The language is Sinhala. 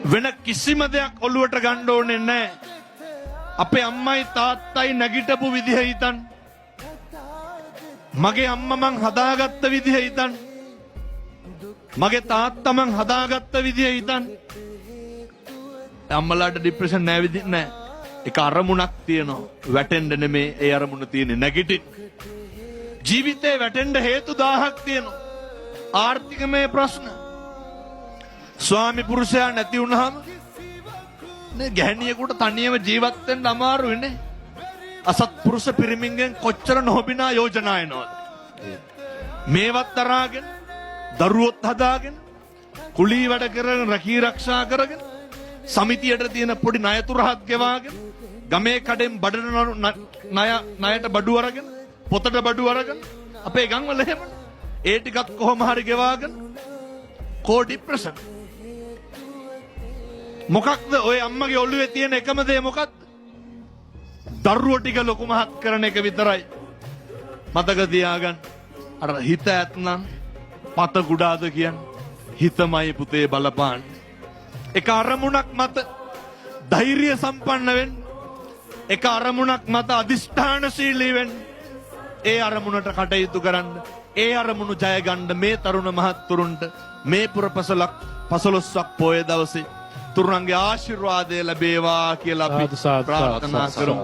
වෙන කිසිම දෙයක් ඔළුවට ගන්න ඕනේ නැහැ. අපේ අම්මයි තාත්තයි නැගිටපු විදිහ හිතන්න. මගේ අම්මා මං හදාගත්ත විදිහ හිතන්න. මගේ තාත්තා මං හදාගත්ත විදිහ හිතන්න. අම්මලාට ડિප්‍රෙෂන් නැහැ විදිහ නැහැ. ඒක අරමුණක් තියෙනවා. වැටෙන්න නෙමේ ඒ අරමුණ තියෙන්නේ නැගිටින්න. ජීවිතේ වැටෙන්න හේතු 1000ක් තියෙනවා. ආර්ථිකමය ප්‍රශ්න. ස්වාමි පුරුෂයා නැති වුණාම නේ ගැහණියෙකුට තනියම ජීවත් වෙන්න අමාරුයි නේ. අසත්පුරුෂ පිරිමින්ගෙන් කොච්චර නොබිනා යෝජනා එනවද? මේවත් අරගෙන දරුවොත් හදාගෙන කුලී වැඩ කරගෙන රැකී ආරක්ෂා කරගෙන සමිතියට තියෙන පොඩි ණය තුරහක් ගෙවාගෙන ගමේ කඩෙන් බඩන ණයට බඩු අරගෙන පොතට බඩු අරගෙන අපේ ගම්වල එහෙම ඒ ටිකත් කොහොම හරි ගෙවාගෙන කෝ ડિප්‍රෙෂන්. මොකක්ද ඔය අම්මගේ ඔළුවේ තියෙන එකම දේ මොකක්ද? දරුවෝ ටික ලොකු මහත් කරන එක විතරයි. මතක තියාගන්න. අර හිත ඇත්නම් පත කුඩාද කියන්නේ. හිතමයි පුතේ බලපාන්න. එක අරමුණක් මත ධෛර්ය සම්පන්න වෙන්න. එක අරමුණක් මත අදිෂ්ඨානශීලී වෙන්න. ඒ අරමුණට කටයුතු කරන්න. ඒ අරමුණු ජය ගන්න මේ තරුණ මහත්තුරුන්ට මේ පුරපසලක් 15ක් පොය දවසේ තුරුන්ගේ ආශිර්වාදය ලැබේවා කියලා අපි ප්‍රාර්ථනා කරමු.